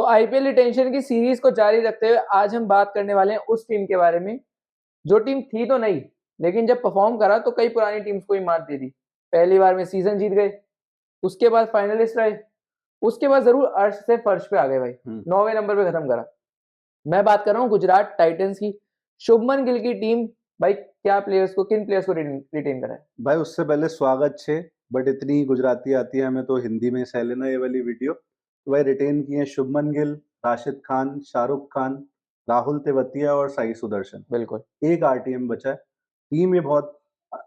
तो IPL retention की series को जारी रखते हुए आज हम बात करने वाले हैं उस टीम के बारे में जो टीम थी तो नहीं, लेकिन जब परफॉर्म करा तो कई पुरानी टीम्स को ही मात दे दी। पहली बार में सीजन जीत गए, उसके बाद फाइनलिस्ट रहे, उसके बाद जरूर अर्श से फर्श पे आ गए भाई, 9वें नंबर पे खत्म करा। मैं बात कर रहा हूँ गुजरात टाइटंस की। शुभमन गिल की टीम भाई किन प्लेयर्स को रिटेन करा है? भाई उससे पहले स्वागत छे, बट इतनी गुजराती आती है हमें तो हिंदी में सह लेना ये वाली वीडियो। तो भाई रिटेन किए शुभमन गिल, राशिद खान, शाहरुख खान, राहुल तेवतिया और साई सुदर्शन। बिल्कुल। एक आरटीएम बचा है। टीम ये बहुत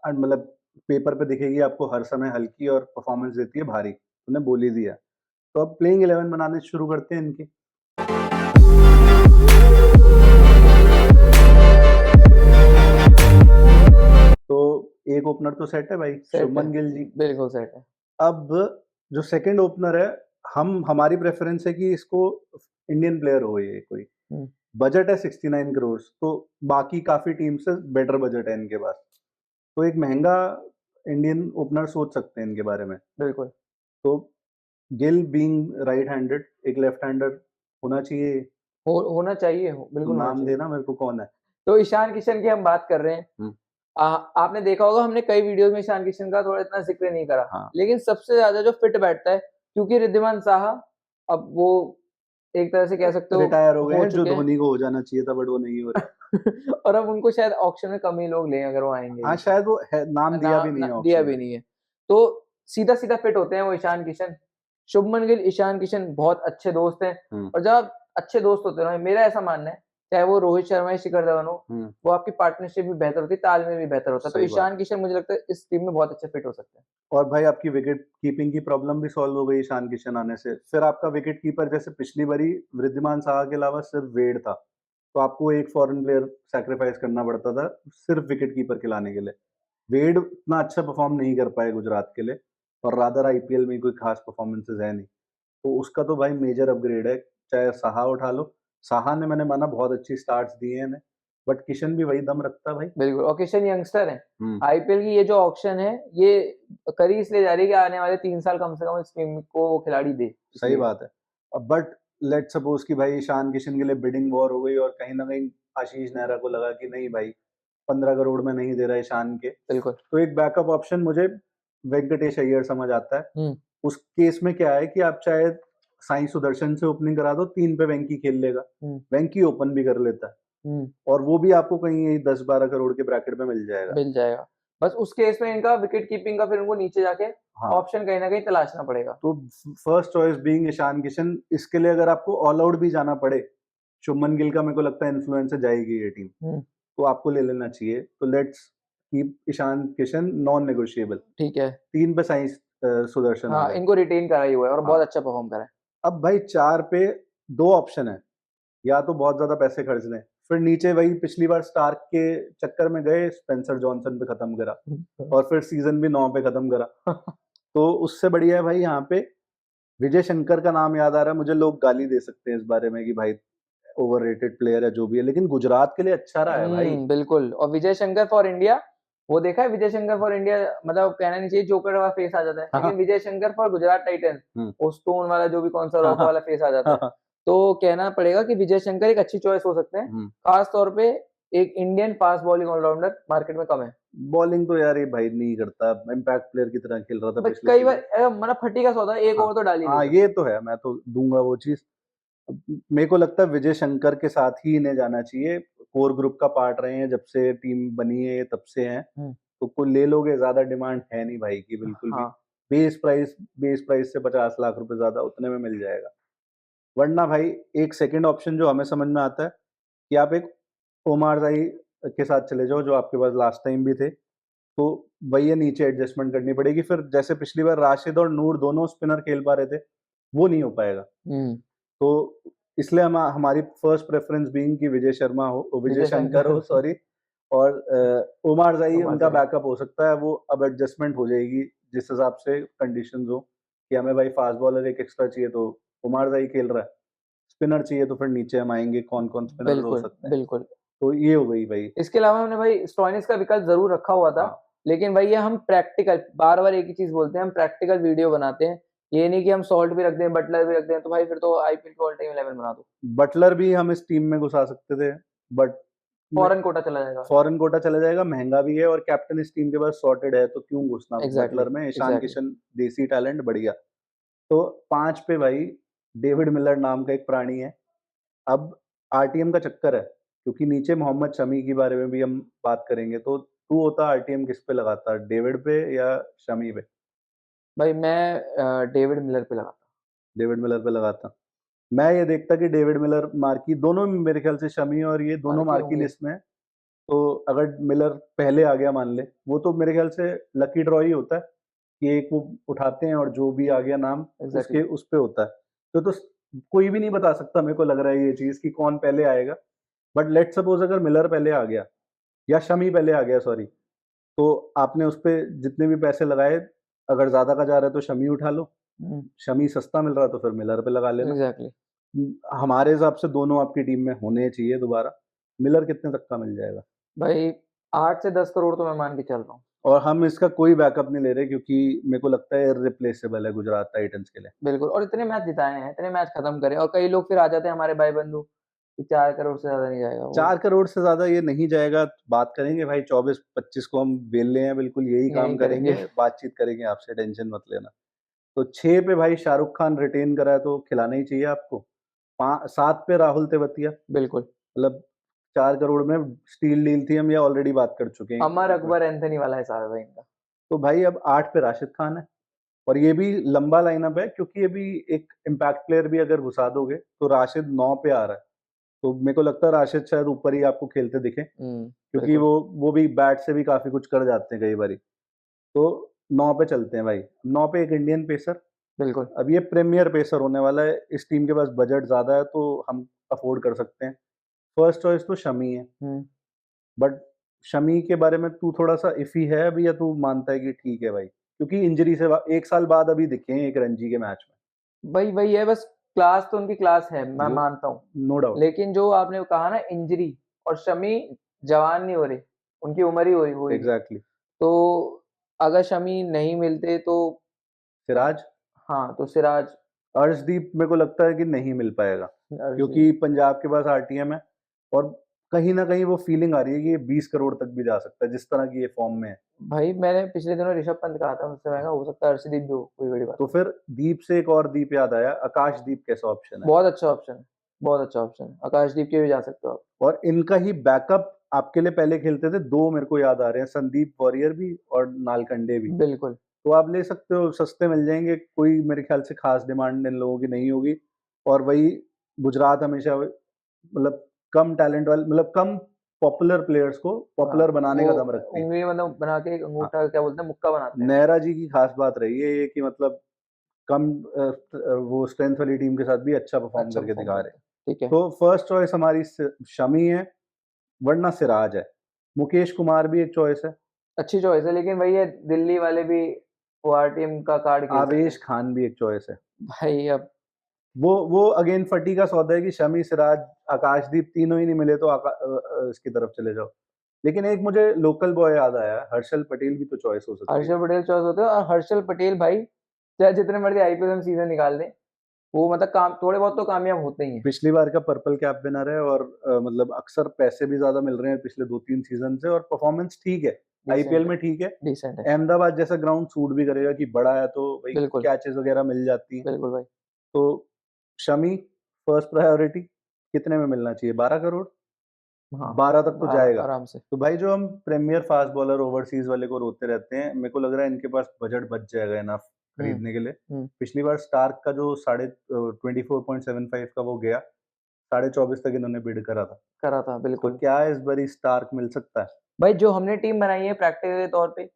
मतलब पेपर पे दिखेगी आपको हर समय हल्की और परफॉर्मेंस देती है भारी, उन्हें बोल ही दिया। तो अब प्लेइंग 11 बनाने शुरू करते हैं इनकी। तो एक ओपनर तो सेट है भाई, शुभमन गिल जी। बिल्कुल सेट है। अब जो सेकंड ओपनर है, हमारी प्रेफरेंस है कि इसको इंडियन प्लेयर हो ये कोई। बजट है 69 करोड़, तो बाकी काफी टीम से बेटर बजट है इनके पास। तो एक महंगा इंडियन ओपनर सोच सकते हैं इनके बारे में। बिल्कुल। तो गिल बीइंग राइट हैंडेड, एक लेफ्ट हैंडर होना चाहिए। होना चाहिए, बिल्कुल होना नाम चाहिए। देना मेरे को कौन है। तो ईशान किशन की हम बात कर रहे हैं। आपने देखा होगा हमने कई वीडियोस में ईशान किशन का थोड़ा इतना जिक्र नहीं करा, लेकिन सबसे ज्यादा जो फिट बैठता है, क्योंकि रिद्धिमान साहा अब वो एक तरह से कह सकते हो रिटायर हो गए हैं, जो चुके हैं। धोनी को हो जाना चाहिए था, बट वो नहीं हो रहा। और अब उनको शायद ऑक्शन में कम ही लोग लें अगर वो आएंगे। हाँ शायद वो नाम दिया भी नहीं है, दिया ऑप्शन भी में। नहीं है। तो सीधा सीधा फिट होते हैं वो ईशान किशन। शुभमन गिल, ईशान किशन बहुत अच्छे दोस्त हैं। और जब अच्छे दोस्त होते हैं ना, मेरा ऐसा मानना है, चाहे वो रोहित शर्मा या शिखर धवन हो, वो आपकी पार्टनरशिप भी बेहतर होती है, तालमेल भी बेहतर होता है। तो सही बात। ईशान किशन मुझे लगता है इस टीम में बहुत अच्छे फिट हो सकते हैं। और भाई आपकी विकेट कीपिंग की प्रॉब्लम भी सॉल्व हो गई ईशान किशन आने से। फिर आपका विकेट कीपर जैसे पिछली बारी वृद्धिमान साहा के अलावा सिर्फ वेड था, तो आपको एक फॉरेन प्लेयर सैक्रिफाइस करना पड़ता था सिर्फ विकेट कीपर के लाने के लिए। वेड इतना अच्छा परफॉर्म नहीं कर पाए गुजरात के लिए, और रादर आईपीएल में कोई खास परफॉर्मेंसेज है नहीं। तो उसका तो भाई मेजर अपग्रेड है। चाहे साहा उठा लो, साहा ने मैंने माना बहुत अच्छी स्टार्ट्स दिए हैं, बट किशन भी वही दम रखता है भाई। बिल्कुल, और किशन यंगस्टर है। आईपीएल की ये जो ऑक्शन है, ये करी इसलिए जा रही है कि आने वाले 3 साल कम से कम इस टीम को वो खिलाड़ी दे। सही बात है। बट लेट सपोज कि भाई ईशान किशन के लिए बिडिंग वॉर हो गई और कहीं ना कहीं आशीष नेहरा को लगा कि नहीं भाई 15 करोड़ में नहीं दे रहा ईशान के, बिल्कुल। तो एक बैकअप ऑप्शन मुझे वेंकटेश अय्यर समझ आता है। उस केस में क्या है कि आप चाहे साई सुदर्शन से ओपनिंग करा दो, 3 पे वेंकी खेल लेगा, वेंकी ओपन भी कर लेता है, और वो भी आपको कहीं यही 10-12 करोड़ के ब्रैकेट में मिल जाएगा। बस उस केस में इनका विकेट कीपिंग का फिर उनको नीचे जाके ऑप्शन कहीं ना कहीं तलाशना पड़ेगा। तो first choice being Ishan Kishan. इसके लिए अगर आपको ऑल आउट भी जाना पड़े, शुभमन गिल का मेरे को लगता है इन्फ्लुएंस से जाएगी ये टीम, तो आपको ले लेना चाहिए। तो let's keep Ishan Kishan non negotiable. ठीक है। 3 पे साई सुदर्शन आ गए। इनको रिटेन करा ही हुआ है और बहुत अच्छा परफॉर्म करा है। अब भाई 4 पे 2 ऑप्शन है, या तो बहुत ज्यादा पैसे खर्च दें, फिर नीचे वही पिछली बार स्टार्क के चक्कर में गए, स्पेंसर जॉनसन पे खत्म करा, और फिर सीजन भी 9 पे खत्म करा। तो उससे बढ़िया है भाई यहाँ पे विजय शंकर का नाम याद आ रहा है मुझे। लोग गाली दे सकते हैं इस बारे में कि भाई ओवररेटेड प्लेयर है जो भी है, लेकिन गुजरात के लिए अच्छा रहा है भाई। बिल्कुल। और विजय शंकर फॉर इंडिया, वो देखा है विजय शंकर फॉर इंडिया, मतलब कहना नहीं चाहिए जोकर वाला फेस आ जाता है, लेकिन विजय शंकर फॉर गुजरात टाइटंस, वो स्टोन वाला जो भी कौन सा रॉक वाला फेस आ जाता है। तो कहना पड़ेगा कि विजय शंकर एक अच्छी चॉइस हो सकते हैं, खास तौर पे एक Indian fast bowling allrounder market में कम है। बॉलिंग तो यार ये भाई नहीं करता, इम्पैक्ट प्लेयर की तरह खेल रहा था पिछले कई बार मतलब फटी का सौदा, एक ओवर तो डाली। हाँ ये तो है, मैं तो दूंगा वो चीज। मेरे को लगता है विजय शंकर के साथ ही इन्हें जाना चाहिए। कोर ग्रुप का पार्ट रहे हैं जब से टीम बनी है, तब से हैं, तो कोई ले लोगे, ज्यादा डिमांड है नहीं भाई की बिल्कुल भी। बेस प्राइस से 50 लाख रुपए ज्यादा उतने में मिल जाएगा। वरना भाई एक सेकंड ऑप्शन जो हमें समझ में आता है कि आप एक ओमार जाई के साथ चले जाओ, जो आपके पास लास्ट टाइम भी थे। तो वही है, नीचे एडजस्टमेंट करनी पड़ेगी। फिर जैसे पिछली बार राशिद और नूर दोनों स्पिनर खेल पा रहे थे, वो नहीं हो पाएगा। तो इसलिए हमारी फर्स्ट प्रेफरेंस बीइंग कि विजय शंकर हो सॉरी, और ओमार जाई उनका बैकअप हो सकता है। वो अब एडजस्टमेंट हो जाएगी जिस हिसाब से कंडीशंस हो कि हमें भाई फास्ट बॉलर एक एक्स्ट्रा चाहिए, तो ओमार जाई खेल रहा है। स्पिनर चाहिए तो फिर नीचे हम आएंगे कौन कौन स्पिनर हो सकते हैं। बिल्कुल। तो ये हो गई भाई। इसके अलावा हमने भाई स्टॉइनिस का विकल्प जरूर रखा हुआ था, लेकिन भाई ये हम प्रैक्टिकल, बार बार एक ही चीज बोलते हैं, हम प्रैक्टिकल वीडियो बनाते हैं ये नहीं कि हम सॉल्ट भी रख दें, बटलर भी रख दें, तो भाई फिर तो आईपीएल का ऑल टाइम 11 बना दो। बटलर भी हम इस टीम में घुसा सकते थे, बट फॉरेन कोटा चला जाएगा। फॉरेन कोटा चला जाएगा, महंगा भी है और कैप्टन इस टीम के पास सॉर्टेड है, तो क्यों घुसना एग्जैक्टली बटलर में। ईशान एग्जैक्टली। किशन देसी टैलेंट बढ़िया। तो 5 पे भाई डेविड मिलर नाम का एक प्राणी है। अब आरटीएम का चक्कर है, क्योंकि नीचे मोहम्मद शमी के बारे में भी हम बात करेंगे, तो तू होता आरटीएम किस पे लगाता, डेविड पे या शमी पे? भाई मैं डेविड मिलर पे लगाता। डेविड मिलर पे लगाता। मैं ये देखता कि डेविड मिलर मार्की दोनों, मेरे ख्याल से शमी और ये दोनों मार्की मार्की होंगे। लिस्ट में है। तो अगर मिलर पहले आ गया मान ले, वो तो मेरे ख्याल से लकी ड्रॉ ही होता है कि एक वो उठाते हैं और जो भी आ गया नाम एग्जैक्टली। उसके उस पे होता है। तो कोई भी नहीं बता सकता, मेरे को लग रहा है ये चीज़ कि कौन पहले आएगा। बट लेट्स सपोज अगर मिलर पहले आ गया या शमी पहले आ गया, सॉरी, तो आपने उस पे जितने भी पैसे लगाए, अगर ज़्यादा का जा रहा है तो शमी उठा लो, शमी सस्ता मिल रहा है तो फिर मिलर पे लगा लेना। एग्जैक्टली। हमारे हिसाब से दोनों आपकी टीम में होने चाहिए दोबारा। मिलर कितने तक का मिल जाएगा? भाई 8 से 10 करोड़ तो मैं मान के चल रहा हूँ। और हम इसका कोई बैकअप नहीं ले रहे, क्योंकि मेरे को लगता है इररिप्लेसेबल है गुजरात टाइटंस के लिए। बिल्कुल, और इतने मैच जिताए हैं, इतने मैच खत्म करे, और कई लोग फिर आ जाते हैं हमारे भाई बंधु कि 4 करोड़ से ज्यादा नहीं जाएगा वो। 4 करोड़ से ज़्यादा ये नहीं जाएगा, बात करेंगे भाई 24-25 को हम वेल्ले हैं, बिल्कुल यही काम यही करेंगे। करेंगे, बातचीत करेंगे आपसे, टेंशन मत लेना। तो 6 पे भाई शाहरुख खान रिटेन करा है तो खिलाना ही चाहिए आपको। 7 पे राहुल तेवतिया, बिल्कुल। मतलब 4 करोड़ में स्टील डील थी, हम ये ऑलरेडी बात कर चुके हैं अमर एक बार। अकबर एंथनी वाला हिसाब है भाई इनका। तो भाई अब 8 पे राशिद खान है, और ये भी लंबा लाइनअप है, क्योंकि ये भी एक इम्पैक्ट प्लेयर भी अगर घुसा दोगे तो राशिद 9 पे आ रहा है। तो मेरे को लगता है राशिद शायद ऊपर ही आपको खेलते दिखे, क्योंकि बिल्कुल वो भी बैट से भी काफ़ी कुछ कर जाते हैं कई बारी। तो 9 पे चलते हैं भाई। 9 पे एक इंडियन पेसर। बिल्कुल। अब ये प्रीमियर पेसर होने वाला है, इस टीम के पास बजट ज़्यादा है तो हम अफ़ोर्ड कर सकते हैं। फर्स्ट चॉइस तो शमी है, बट शमी के बारे में तू थोड़ा-सा इफ़ी है अभी, या तू मानता है कि ठीक है भाई? क्योंकि इंजरी से 1 साल बाद अभी दिखे हैं एक रणजी के मैच में। वही वही है, बस क्लास तो उनकी क्लास है, मैं वो मानता हूँ। No doubt. लेकिन जो आपने कहा ना इंजरी, और शमी जवान नहीं हो रहे, उनकी उम्र ही हुई है। एग्ज़ैक्टली। तो अगर शमी नहीं मिलते तो सिराज, हाँ, तो सिराज। अर्शदीप मेरे को लगता है कि नहीं मिल पाएगा, अर्शदीप। क्योंकि पंजाब के पास आरटीएम है, और कहीं न कहीं वो फीलिंग आ रही है कि ये 20 करोड़ तक भी जा सकता है, जिस तरह की ये फ़ॉर्म में है। भाई मैंने पिछले दिनों ऋषभ पंत कहा था, मुझसे महँगा हो सकता है अर्शदीप भी हो, कोई बड़ी बात तो नहीं। फिर दीप से एक और दीप याद आया, आकाशदीप कैसा ऑप्शन है? बहुत अच्छा ऑप्शन है, बहुत अच्छा ऑप्शन है। आकाशदीप के भी जा सकते हो आप। और इनका ही बैकअप आपके लिए पहले खेलते थे, 2 मेरे को याद आ रहे हैं, संदीप वॉरियर भी और नालकंडे भी। बिल्कुल। तो आप ले सकते हो, सस्ते मिल जाएँगे, कोई मेरे ख्याल से ख़ास डिमांड इन लोगों की नहीं होगी। और वही गुजरात हमेशा मतलब कम टैलेंट वाले, मतलब कम पॉपुलर प्लेयर्स को हाँ, पॉपुलर बनाने वो का दम रखती है। उँगली मतलब बना के एक हाँ, अंगूठा क्या बोलते हैं, मुक्का बनाते हैं। नेहरा जी की ख़ास बात रही है ये कि मतलब कम वो स्ट्रेंथ वाली टीम के साथ भी अच्छा परफ़ॉर्म अच्छा करके परफ़ॉर्म दिखा रहे हैं। करते हैं। ठीक है। तो फर्स्ट चॉइस हमारी शमी है, वरना सिराज है। मुकेश कुमार भी एक चॉइस है। अच्छी चॉइस है, लेकिन वही है, दिल्ली वाले भी वो आरटीएम का कार्ड खेल सकते आवेश हैं। खान भी एक चॉइस है। भाई अब वो अगेन फटी का सौदा है कि शमी, सिराज, आकाशदीप तीनों ही नहीं मिले तो इसकी तरफ चले जाओ। लेकिन एक मुझे लोकल बॉय याद आया, हर्षल पटेल भी तो चॉइस हो सकती है। हर्षल पटेल चॉइस होते हैं, और हर्षल पटेल भाई चाहे जितने मर्ज़ी आईपीएल में सीज़न निकाल दें, वो मतलब काम थोड़े बहुत तो कामयाब होते ही हैं। पिछली बार का पर्पल कैप विनर है, और मतलब अक्सर पैसे भी ज़्यादा मिल रहे हैं पिछले 2-3 सीज़न से, और परफॉर्मेंस ठीक है, आईपीएल डिसेंट है, में ठीक है। डिसेंट है। अहमदाबाद जैसा ग्राउंड सूट भी करेगा कि बड़ा है तो भई बिल्कुल, कैचेज़ वगैरह मिल जाती हैं। बिल्कुल भाई। तो शमी फर्स्ट प्रायोरिटी कितने में मिलना चाहिए? 12 करोड़? हाँ, 12 तक तो 12 जाएगा। आराम से। तो भाई जो हम प्रीमियर फास्ट बॉलर ओवरसीज़ वाले को रोते रहते हैं, मेरे को लग रहा है इनके पास बजट बच जाएगा इनफ हुँ, खरीदने के लिए। हुँ। पिछली बार स्टार्क का जो 24.75 का वो गया, 24.5 तक इन्होंने बिड करा था। करा था, तो बिल्कुल। क्या इस बारी स्टार्क मिल सकता है? भाई जो हमने टीम बनाई है प्रैक्टिकल के तौर पे,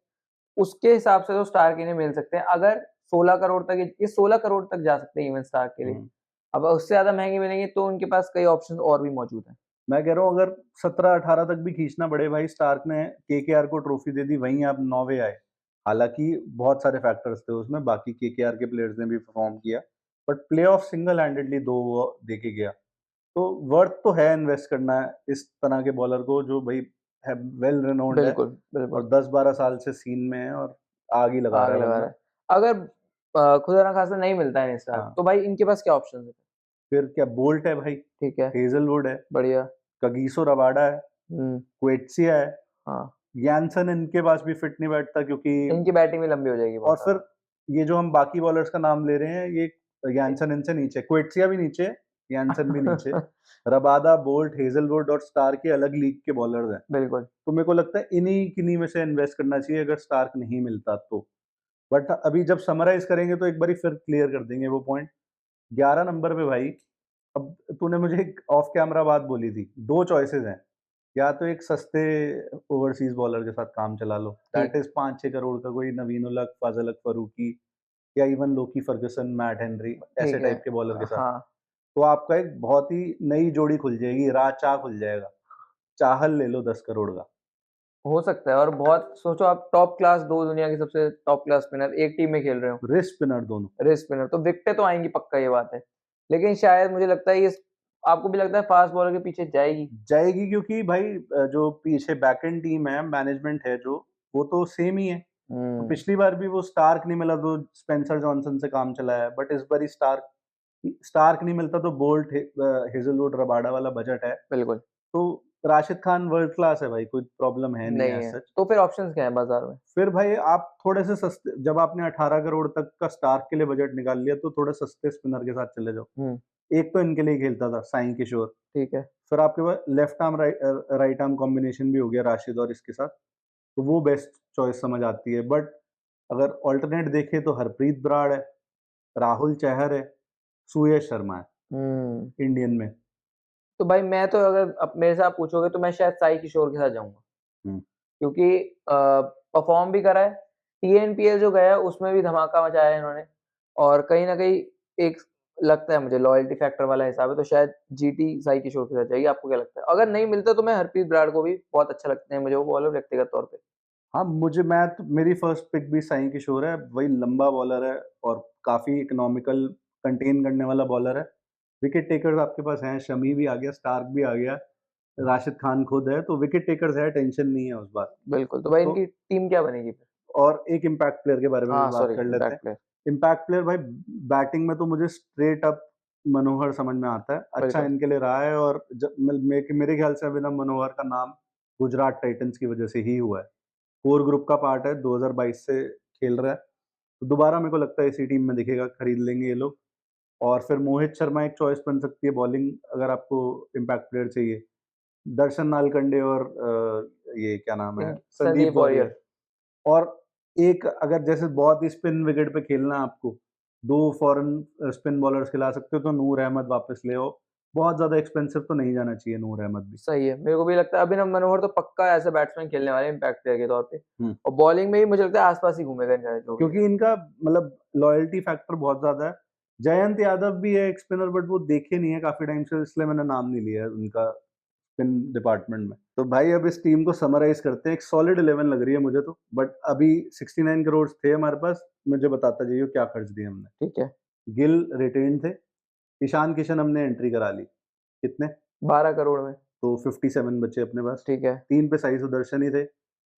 उसके हिसाब से तो स्टार इन्हें मिल सकते हैं। अगर 16 करोड़ तक, ये 16 करोड़ तक जा सकते हैं इवन स्टार के लिए। हुँ। अब उससे ज़्यादा महँगे मिलेंगे तो उनके पास कई ऑप्शंस और भी मौजूद हैं। मैं कह रहा हूँ अगर 17-18 तक भी खींचना पड़े भाई, स्टार्क ने केकेआर को ट्रॉफी दे दी, वहीं आप 9वें आए। हालाँकि बहुत सारे फैक्टर्स थे उसमें, बाकी केकेआर के प्लेयर्स ने भी परफ़ॉर्म किया, बट प्लेऑफ सिंगल हैंडेडली 2 वो दे के गया। तो वर्थ तो है इन्वेस्ट करना इस तरह के बॉलर को, जो भाई है, वेल रिनोन्ड है, बिल्कुल, बिल्कुल। और 10-12 साल से सीन में है और आग ही लगा आग रहा है लगा बंदा। रहा है। अगर खुदा ना खास्ता नहीं मिलता है स्टार्क, हाँ। तो भाई इनके पास क्या ऑप्शन है? फिर क्या बोल्ट है भाई, ठीक है, हेज़लवुड है, बढ़िया। कगिसो रबाडा है, हम्म। क्वेटसिया है, हाँ, यानसन इनके पास भी फिट नहीं बैठता क्योंकि इनकी बैटिंग भी लंबी हो जाएगी और बहुत फिर ज्यादा। ये जो हम बाकी बॉलर्स का नाम ले रहे हैं ये यानसन इनसे नीचे, क्वेटसिया भी नीचे है, यानसन भी नीचे, रबादा, बोल्ट, हेज़लवुड और स्टार्क के अलग लीग के बॉलर्स हैं। बिल्कुल। तो मेरे को लगता है इन्हीं किन्हीं में से इन्वेस्ट करना चाहिए अगर स्टार्क नहीं मिलता तो। बट अभी जब समराइज़ करेंगे तो एक बारी फिर क्लियर कर देंगे वो पॉइंट। 11 नंबर पे भाई, अब तूने मुझे एक ऑफ कैमरा बात बोली थी, 2 चॉइसेस हैं, या तो एक सस्ते ओवरसीज़ बॉलर के साथ काम चला लो, दैट ठीक इज़ 5-6 करोड़ का कोई नवीन उल हक, फाज़ल हक फ़ारूकी या इवन लोकी फर्गुसन, मैट हेनरी ऐसे ठीक है। टाइप के बॉलर के साथ। हाँ, तो आपका एक बहुत ही नई जोड़ी खुल जाएगी, राह-चाह खुल जाएगा। चाहल ले लो 10 करोड़ का। हो सकता है। और बहुत सोचो, आप टॉप क्लास, दो दुनिया के सबसे टॉप क्लास स्पिनर एक टीम में खेल रहे हो, रिस्ट स्पिनर दोनों। रिस्ट स्पिनर, तो विकेटें तो आएंगी पक्का, ये बात है। लेकिन शायद मुझे लगता है ये, आपको भी लगता है फास्ट बॉलर के पीछे जाएगी? जाएगी क्योंकि भाई जो पीछे बैकएंड टीम है, मैनेजमेंट है जो, वो तो सेम ही है। तो हम्म। पिछली बार भी वो स्टार्क नहीं मिला तो स्पेंसर जॉनसन से काम चलाया, बट इस बारी स्टार्क स्टार्क नहीं मिलता तो बोल्ट, हेज़लवुड, रबाडा वाला बजट है। बिल्कुल। तो राशिद खान वर्ल्ड क्लास है भाई, कोई प्रॉब्लम है नहीं नहीं एज़ है, सच। तो फिर ऑप्शंस क्या है बाजार में? फिर भाई आप थोड़े से सस्ते, जब आपने 18 करोड़ तक का स्टार्क के लिए बजट निकाल लिया तो थोड़े सस्ते स्पिनर के साथ चले जाओ। हम्म। एक तो इनके लिए खेलता था साई किशोर, ठीक है। फिर आपके पास left arm right arm combination भी हो गया राशिद और इसके साथ, तो वो बेस्ट चॉइस समझ आती है। बट अगर अल्टरनेट देखें तो हरप्रीत बराड़ है, राहुल चहर है, सुयश शर्मा है हम्म। इंडियन में। तो भाई मैं तो, अगर अब मेरे से आप पूछोगे तो मैं शायद साई किशोर के साथ जाऊंगा, हुँ, क्योंकि परफॉर्म भी करा है, टीएनपीएल जो गया है उसमें भी धमाका मचाया है इन्होंने, और कहीं ना कहीं एक लगता है मुझे लॉयल्टी फैक्टर वाला हिसाब है, तो शायद जीटी साई किशोर के साथ जाएगी। आपको क्या लगता है? अगर नहीं मिलता तो मैं हरप्रीत बराड़ को भी बहुत अच्छा लगते हैं मुझे वो बॉलर, व्यक्तिगत तौर पे। हाँ, मेरी फर्स्ट पिक भी साई किशोर है, वही लंबा बॉलर है और काफ़ी इकोनॉमिकल, कंटेन करने वाला बॉलर है। विकेट टेकर्स आपके पास हैं, शमी भी आ गया, स्टार्क भी आ गया, राशिद खान खुद है, तो विकेट टेकर्स है, टेंशन नहीं है उस बात की। बिल्कुल, तो भाई तो इनकी टीम क्या बनेगी फिर? और एक इम्पैक्ट प्लेयर के बारे में भी हाँ, बात सॉरी, कर लेते हैं। Impact player. इम्पैक्ट प्लेयर भाई, बैटिंग में तो मुझे स्ट्रेट अप मनोहर समझ में आता है। अच्छा बिल्कुल। इनके लिए रहा है और जब मेरे ख्याल से अभिनव मनोहर का नाम गुजरात टाइटंस की वजह से ही हुआ है। कोर ग्रुप का पार्ट है, 2022 से खेल रहा है। तो दोबारा मेरे को लगता है इसी टीम में दिखेगा, खरीद लेंगे ये लोग। और फिर मोहित शर्मा एक चॉइस बन सकती है बॉलिंग, अगर आपको इम्पैक्ट प्लेयर चाहिए। दर्शन नालकंडे और ये क्या नाम है? इन संदीप संदीप वॉरियर। वॉरियर। और एक अगर जैसे बहुत ही स्पिन विकेट पे खेलना है आपको, 2 फॉरेन स्पिन बॉलर्स खिला सकते हो तो नूर अहमद वापस ले आओ। बहुत ज़्यादा एक्सपेंसिव तो नहीं जाना चाहिए नूर अहमद भी। सही है, मेरे को भी लगता है अभिनव मनोहर तो पक्का एज़ अ बैट्समैन खेलने वाले हैं इम्पैक्ट प्लेयर के तौर पे, हुँ। और बॉलिंग में भी मुझे लगता है आस-पास ही घूमेगा इनका जो भी है। क्योंकि इनका मतलब लॉयल्टी फैक्टर बहुत ज़्यादा है। जयंत यादव भी है एक स्पिनर, बट वो देखे नहीं है काफ़ी टाइम से, इसलिए मैंने नाम नहीं लिया है उनका स्पिन डिपार्टमेंट में। तो भाई अब इस टीम को समराइज़ करते हैं। एक सॉलिड 11 लग रही है मुझे तो, बट अभी 69 करोड़ थे हमारे पास। मुझे बताता जाइए क्या खर्च दिए हमने। ठीक है, गिल रिटेन्ड थे, ईशान किशन हमने एंट्री करा ली। कितने? 12 करोड़ में। तो 57 बचे अपने पास। ठीक है, 3 पे साई सुदर्शन ही थे।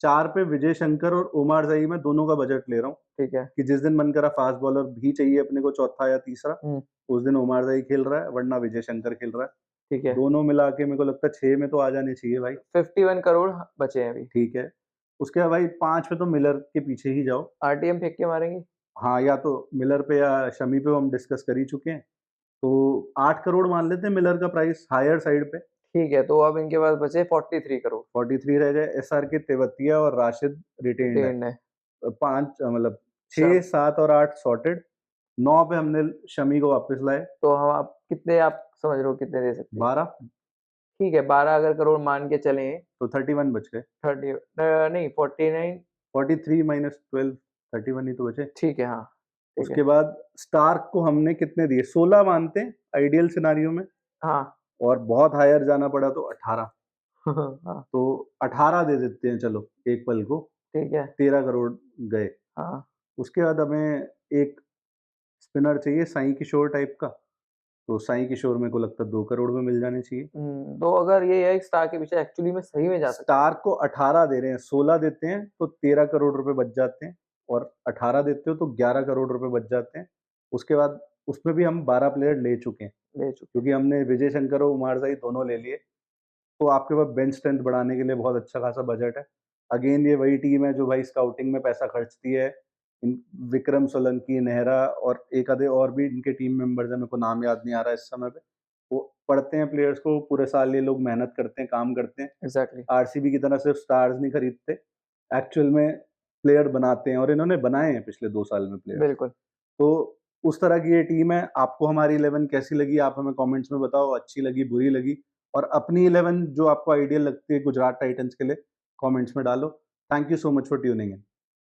4 पे विजय शंकर और ओमार ज़ई, मैं दोनों का बजट ले रहा हूँ ठीक है। कि जिस दिन मन करा फास्ट बॉलर भी चाहिए अपने को चौथा या तीसरा, हुँ, उस दिन ओमार ज़ई खेल रहा है, वरना विजय शंकर खेल रहा है। ठीक है। दोनों मिला के मेरे को लगता है 6 में तो आ जाने चाहिए भाई, 51 करोड़ बचे हैं अभी। ठीक है। उसके बाद भाई 5 पे तो मिलर के पीछे ही जाओ। आरटीएम फेंक के मारेंगे? हाँ, या तो मिलर पे या शमी पे हम डिस्कस कर ही चुके हैं। तो 8 करोड़ मान लेते हैं मिलर का प्राइस हायर साइड पे। ठीक है, तो अब इनके पास बचे 43 करोड़। 43 रह गए। एसआरके, तेवतिया और राशिद रिटेन्ड है। रिटेन्ड है। 5 मतलब शम 6, 7 और 8 सॉर्टेड। 9 पे हमने शमी को वापस लाए। तो हम, आप कितने, आप समझ रहे हो कितने दे सकते हैं? 12 ठीक है, 12 अगर करोड़ मान के चलें, तो 31 बच गए। 30 नहीं 49। 43 माइनस 12, 31 ही तो बचे। ठीक है, हाँ, ठीक है। उसके बाद स्टार्क को हमने कितने दिए? 16 मानते हैं आइडियल सिनेरियो में, हाँ। और बहुत हायर जाना पड़ा तो 18। हाँ, तो 18 दे देते हैं चलो एक पल को, ठीक है। 13 करोड़ गए। हाँ। उसके बाद हमें एक स्पिनर चाहिए साई किशोर टाइप का, तो साई किशोर मेरे को लगता है 2 करोड़ में मिल जाने चाहिए। तो अगर ये है स्टार के पीछे एक्चुअली में सही में जा सकते हैं। स्टार को 18 दे रहे हैं, 16 देते हैं तो 13 करोड़ रुपए बच जाते हैं। और 18 देते हो तो 11 करोड़ रुपए बच जाते हैं। उसके बाद उसमें भी हम 12 प्लेयर ले चुके हैं, ले चुके क्योंकि हमने विजय शंकर और उमार जाई दोनों ले लिए। तो आपके पास बेंच स्ट्रेंथ बढ़ाने के लिए बहुत अच्छा खासा बजट है। अगेन ये वही टीम है जो भाई स्काउटिंग में पैसा खर्चती है। विक्रम सोलंकी, नेहरा और एक आधे और भी इनके टीम मेंबर्स हैं, मेरे को नाम याद नहीं आ रहा इस समय पे। वो पढ़ते हैं प्लेयर्स को, पूरे साल ये लोग मेहनत करते हैं, काम करते हैं। एग्जैक्टली आरसीबी की तरह सिर्फ स्टार्स नहीं खरीदते, एक्चुअल में प्लेयर बनाते हैं और इन्होंने बनाए हैं पिछले 2 साल में प्लेयर। बिल्कुल। तो उस तरह की ये टीम है। आपको हमारी 11 कैसी लगी आप हमें कमेंट्स में बताओ, अच्छी लगी, बुरी लगी? और अपनी 11 जो आपको आइडियल लगती है गुजरात टाइटंस के लिए कमेंट्स में डालो। Thank you so much for tuning in.